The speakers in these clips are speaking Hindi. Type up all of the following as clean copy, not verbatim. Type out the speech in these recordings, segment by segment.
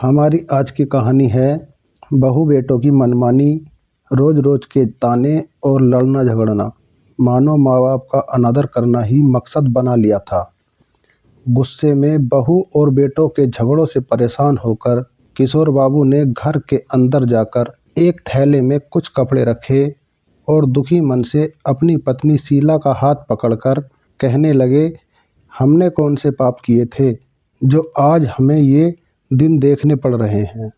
हमारी आज की कहानी है बहू बेटों की मनमानी, रोज रोज के ताने और लड़ना झगड़ना। मानो माँ बाप का अनादर करना ही मकसद बना लिया था। गुस्से में बहू और बेटों के झगड़ों से परेशान होकर किशोर बाबू ने घर के अंदर जाकर एक थैले में कुछ कपड़े रखे और दुखी मन से अपनी पत्नी शीला का हाथ पकड़कर कहने लगे, हमने कौन से पाप किए थे जो आज हमें ये दिन देखने पड़ रहे हैं।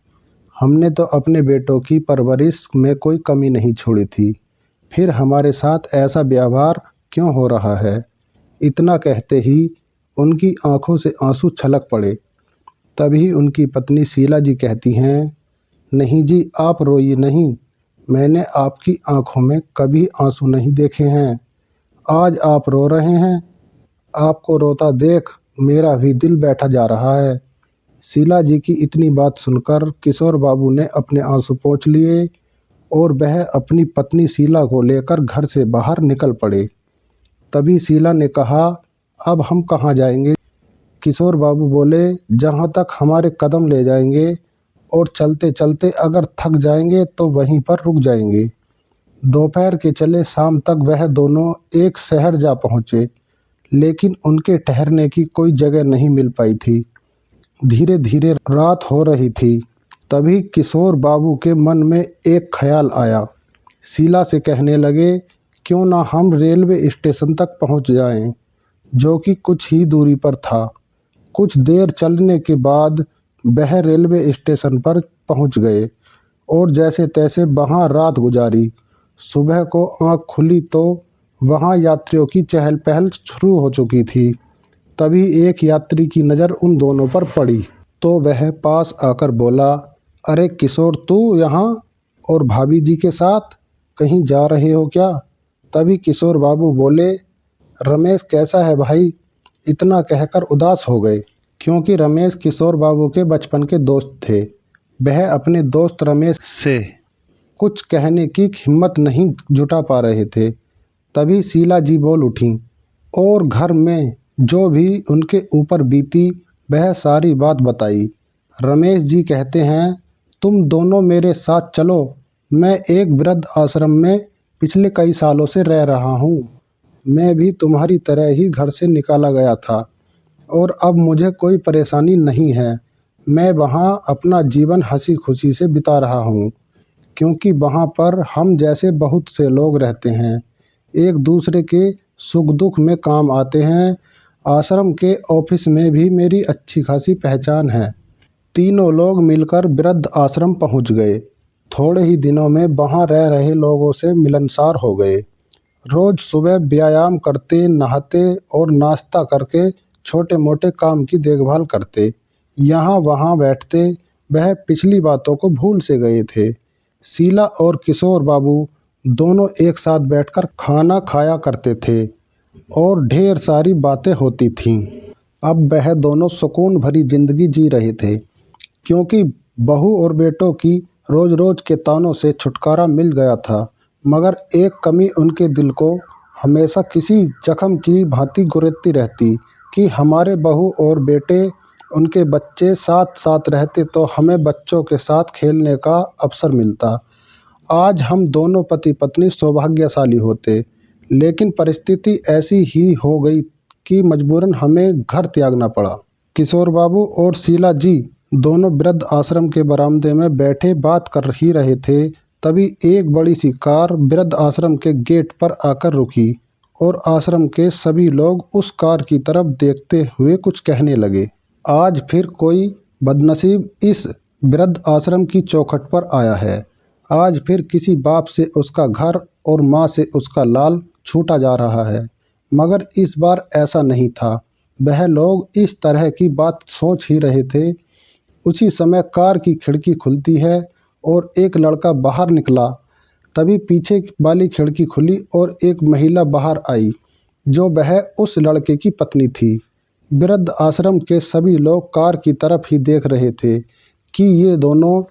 हमने तो अपने बेटों की परवरिश में कोई कमी नहीं छोड़ी थी, फिर हमारे साथ ऐसा व्यवहार क्यों हो रहा है। इतना कहते ही उनकी आंखों से आंसू छलक पड़े। तभी उनकी पत्नी शीला जी कहती हैं, नहीं जी, आप रोइए नहीं, मैंने आपकी आंखों में कभी आंसू नहीं देखे हैं। आज आप रो रहे हैं, आपको रोता देख मेरा भी दिल बैठा जा रहा है। शीला जी की इतनी बात सुनकर किशोर बाबू ने अपने आंसू पोंछ लिए और वह अपनी पत्नी शीला को लेकर घर से बाहर निकल पड़े। तभी शीला ने कहा, अब हम कहाँ जाएंगे। किशोर बाबू बोले, जहाँ तक हमारे कदम ले जाएंगे, और चलते चलते अगर थक जाएंगे तो वहीं पर रुक जाएंगे। दोपहर के चले शाम तक वह दोनों एक शहर जा पहुँचे, लेकिन उनके ठहरने की कोई जगह नहीं मिल पाई थी। धीरे धीरे रात हो रही थी। तभी किशोर बाबू के मन में एक ख्याल आया। शीला से कहने लगे, क्यों ना हम रेलवे स्टेशन तक पहुंच जाएं, जो कि कुछ ही दूरी पर था। कुछ देर चलने के बाद वह रेलवे स्टेशन पर पहुंच गए और जैसे तैसे वहां रात गुजारी। सुबह को आंख खुली तो वहां यात्रियों की चहल पहल शुरू हो चुकी थी। तभी एक यात्री की नज़र उन दोनों पर पड़ी तो वह पास आकर बोला, अरे किशोर, तू यहाँ और भाभी जी के साथ कहीं जा रहे हो क्या। तभी किशोर बाबू बोले, रमेश कैसा है भाई। इतना कहकर उदास हो गए, क्योंकि रमेश किशोर बाबू के बचपन के दोस्त थे। वह अपने दोस्त रमेश से कुछ कहने की हिम्मत नहीं जुटा पा रहे थे। तभी शीला जी बोल उठी और घर में जो भी उनके ऊपर बीती वह सारी बात बताई। रमेश जी कहते हैं, तुम दोनों मेरे साथ चलो, मैं एक वृद्ध आश्रम में पिछले कई सालों से रह रहा हूँ। मैं भी तुम्हारी तरह ही घर से निकाला गया था और अब मुझे कोई परेशानी नहीं है। मैं वहाँ अपना जीवन हंसी खुशी से बिता रहा हूँ, क्योंकि वहाँ पर हम जैसे बहुत से लोग रहते हैं, एक दूसरे के सुख दुख में काम आते हैं। आश्रम के ऑफिस में भी मेरी अच्छी खासी पहचान है। तीनों लोग मिलकर वृद्ध आश्रम पहुंच गए। थोड़े ही दिनों में वहां रह रहे लोगों से मिलनसार हो गए। रोज सुबह व्यायाम करते, नहाते और नाश्ता करके छोटे मोटे काम की देखभाल करते, यहाँ वहाँ बैठते। वह पिछली बातों को भूल से गए थे। शीला और किशोर बाबू दोनों एक साथ बैठकर खाना खाया करते थे और ढेर सारी बातें होती थीं। अब वह दोनों सुकून भरी जिंदगी जी रहे थे, क्योंकि बहू और बेटों की रोज रोज के तानों से छुटकारा मिल गया था। मगर एक कमी उनके दिल को हमेशा किसी जख्म की भांति गुरेदती रहती कि हमारे बहू और बेटे, उनके बच्चे साथ साथ रहते तो हमें बच्चों के साथ खेलने का अवसर मिलता। आज हम दोनों पति पत्नी सौभाग्यशाली होते, लेकिन परिस्थिति ऐसी ही हो गई कि मजबूरन हमें घर त्यागना पड़ा। किशोर बाबू और शीला जी दोनों वृद्ध आश्रम के बरामदे में बैठे बात कर ही रहे थे। तभी एक बड़ी सी कार वृद्ध आश्रम के गेट पर आकर रुकी और आश्रम के सभी लोग उस कार की तरफ देखते हुए कुछ कहने लगे। आज फिर कोई बदनसीब इस वृद्ध आश्रम की चौखट पर आया है। आज फिर किसी बाप से उसका घर और माँ से उसका लाल छूटा जा रहा है। मगर इस बार ऐसा नहीं था। वह लोग इस तरह की बात सोच ही रहे थे। उसी समय कार की खिड़की खुलती है और एक लड़का बाहर निकला। तभी पीछे वाली खिड़की खुली और एक महिला बाहर आई, जो वह उस लड़के की पत्नी थी। वृद्ध आश्रम के सभी लोग कार की तरफ ही देख रहे थे कि ये दोनों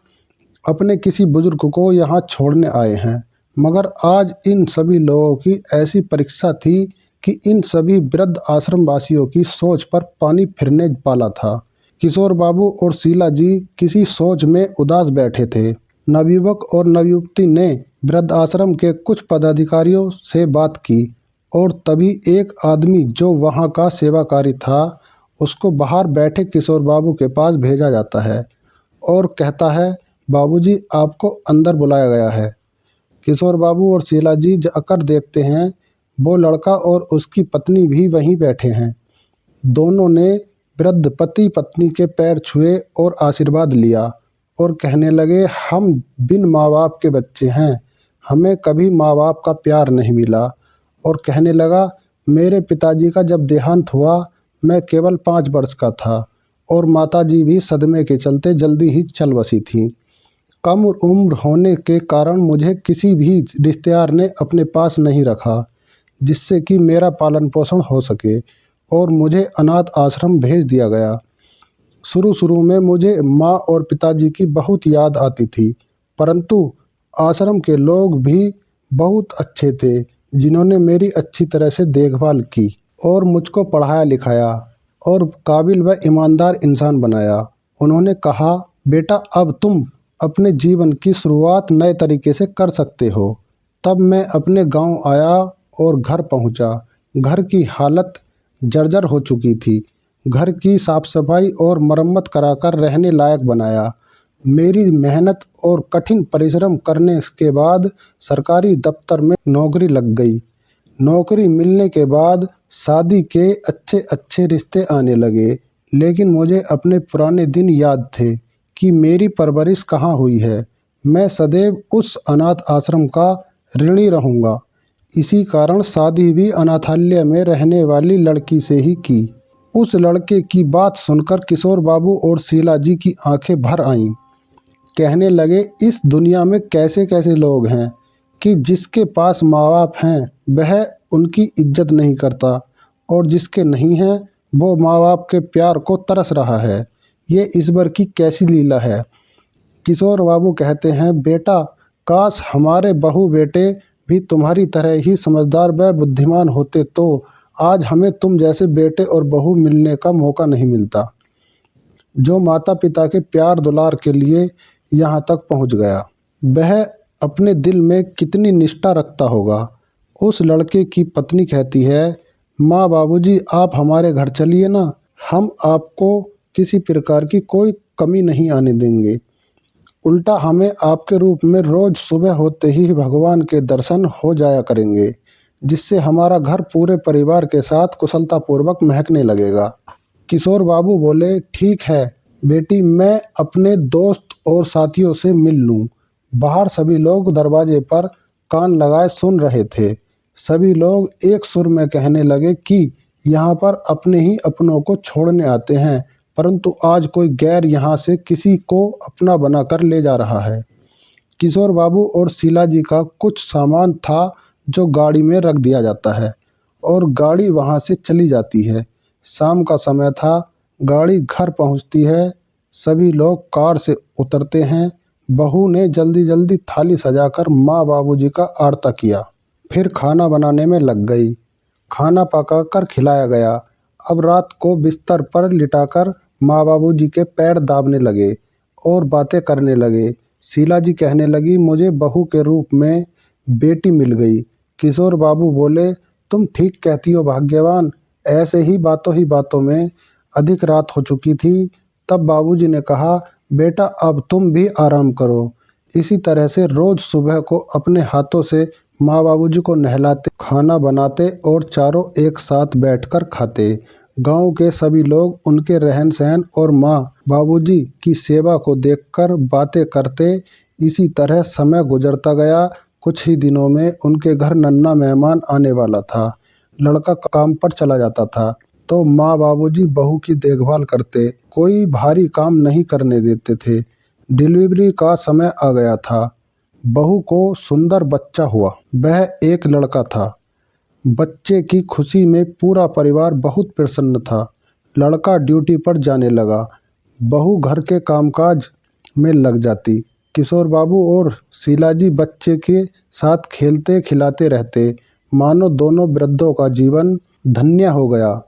अपने किसी बुजुर्ग को यहाँ छोड़ने आए हैं। मगर आज इन सभी लोगों की ऐसी परीक्षा थी कि इन सभी वृद्ध आश्रम वासियों की सोच पर पानी फिरने वाला था, किशोर बाबू और शीला जी किसी सोच में उदास बैठे थे। नवयुवक और नवयुवती ने वृद्ध आश्रम के कुछ पदाधिकारियों से बात की और तभी एक आदमी जो वहां का सेवाकारी था, उसको बाहर बैठे किशोर बाबू के पास भेजा जाता है और कहता है, बाबूजी आपको अंदर बुलाया गया है। किशोर बाबू और शीला जी जाकर देखते हैं, वो लड़का और उसकी पत्नी भी वहीं बैठे हैं। दोनों ने वृद्ध पति पत्नी के पैर छुए और आशीर्वाद लिया और कहने लगे, हम बिन माँ बाप के बच्चे हैं, हमें कभी माँ बाप का प्यार नहीं मिला। और कहने लगा, मेरे पिताजी का जब देहांत हुआ मैं केवल 5 वर्ष का था और माताजी भी सदमे के चलते जल्दी ही चल बसी थी। कम उम्र होने के कारण मुझे किसी भी रिश्तेदार ने अपने पास नहीं रखा जिससे कि मेरा पालन पोषण हो सके और मुझे अनाथ आश्रम भेज दिया गया। शुरू शुरू में मुझे माँ और पिताजी की बहुत याद आती थी, परंतु आश्रम के लोग भी बहुत अच्छे थे जिन्होंने मेरी अच्छी तरह से देखभाल की और मुझको पढ़ाया लिखाया और काबिल व ईमानदार इंसान बनाया। उन्होंने कहा, बेटा अब तुम अपने जीवन की शुरुआत नए तरीके से कर सकते हो। तब मैं अपने गांव आया और घर पहुंचा। घर की हालत जर्जर हो चुकी थी। घर की साफ सफाई और मरम्मत कराकर रहने लायक बनाया। मेरी मेहनत और कठिन परिश्रम करने के बाद सरकारी दफ्तर में नौकरी लग गई। नौकरी मिलने के बाद शादी के अच्छे अच्छे रिश्ते आने लगे, लेकिन मुझे अपने पुराने दिन याद थे कि मेरी परवरिश कहाँ हुई है। मैं सदैव उस अनाथ आश्रम का ऋणी रहूँगा। इसी कारण शादी भी अनाथालय में रहने वाली लड़की से ही की। उस लड़के की बात सुनकर किशोर बाबू और शीला जी की आंखें भर आईं। कहने लगे, इस दुनिया में कैसे कैसे लोग हैं कि जिसके पास माँ बाप हैं वह उनकी इज्जत नहीं करता और जिसके नहीं हैं वो माँ बाप के प्यार को तरस रहा है। ये ईश्वर की कैसी लीला है। किशोर बाबू कहते हैं, बेटा काश हमारे बहू बेटे भी तुम्हारी तरह ही समझदार व बुद्धिमान होते तो आज हमें तुम जैसे बेटे और बहू मिलने का मौका नहीं मिलता, जो माता पिता के प्यार दुलार के लिए यहाँ तक पहुँच गया। वह अपने दिल में कितनी निष्ठा रखता होगा। उस लड़के की पत्नी कहती है, माँ बाबूजी आप हमारे घर चलिए ना, हम आपको किसी प्रकार की कोई कमी नहीं आने देंगे। उल्टा हमें आपके रूप में रोज सुबह होते ही भगवान के दर्शन हो जाया करेंगे, जिससे हमारा घर पूरे परिवार के साथ कुशलतापूर्वक महकने लगेगा। किशोर बाबू बोले, ठीक है बेटी, मैं अपने दोस्त और साथियों से मिल लूं। बाहर सभी लोग दरवाजे पर कान लगाए सुन रहे थे। सभी लोग एक सुर में कहने लगे कि यहाँ पर अपने ही अपनों को छोड़ने आते हैं, परंतु आज कोई गैर यहाँ से किसी को अपना बनाकर ले जा रहा है। किशोर बाबू और शीला जी का कुछ सामान था जो गाड़ी में रख दिया जाता है और गाड़ी वहाँ से चली जाती है। शाम का समय था, गाड़ी घर पहुँचती है। सभी लोग कार से उतरते हैं। बहू ने जल्दी जल्दी थाली सजाकर माँ बाबूजी का आरता किया, फिर खाना बनाने में लग गई। खाना पकाकर खिलाया गया। अब रात को बिस्तर पर लिटाकर माँ बाबूजी के पैर दाबने लगे और बातें करने लगे। शीला जी कहने लगी, मुझे बहू के रूप में बेटी मिल गई। किशोर बाबू बोले, तुम ठीक कहती हो भाग्यवान। ऐसे ही बातों में अधिक रात हो चुकी थी। तब बाबूजी ने कहा, बेटा अब तुम भी आराम करो। इसी तरह से रोज सुबह को अपने हाथों से माँ बाबूजी को नहलाते, खाना बनाते और चारों एक साथ बैठकर खाते। गांव के सभी लोग उनके रहन सहन और माँ बाबूजी की सेवा को देखकर बातें करते। इसी तरह समय गुजरता गया। कुछ ही दिनों में उनके घर नन्हा मेहमान आने वाला था। लड़का काम पर चला जाता था तो माँ बाबूजी बहू की देखभाल करते, कोई भारी काम नहीं करने देते थे। डिलीवरी का समय आ गया था। बहू को सुंदर बच्चा हुआ। वह एक लड़का था। बच्चे की खुशी में पूरा परिवार बहुत प्रसन्न था। लड़का ड्यूटी पर जाने लगा। बहू घर के कामकाज में लग जाती। किशोर बाबू और शीला जी बच्चे के साथ खेलते खिलाते रहते, मानो दोनों वृद्धों का जीवन धन्य हो गया।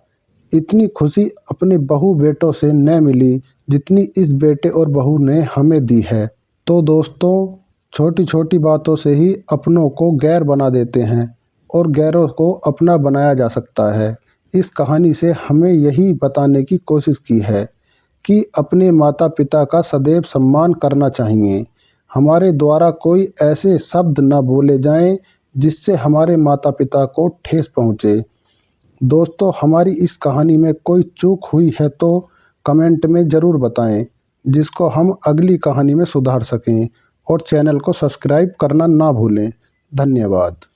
इतनी खुशी अपने बहू बेटों से न मिली जितनी इस बेटे और बहू ने हमें दी है। तो दोस्तों, छोटी छोटी बातों से ही अपनों को गैर बना देते हैं और गैरों को अपना बनाया जा सकता है। इस कहानी से हमें यही बताने की कोशिश की है कि अपने माता पिता का सदैव सम्मान करना चाहिए। हमारे द्वारा कोई ऐसे शब्द न बोले जाएं जिससे हमारे माता पिता को ठेस पहुँचे। दोस्तों, हमारी इस कहानी में कोई चूक हुई है तो कमेंट में ज़रूर बताएं, जिसको हम अगली कहानी में सुधार सकें। और चैनल को सब्सक्राइब करना ना भूलें। धन्यवाद।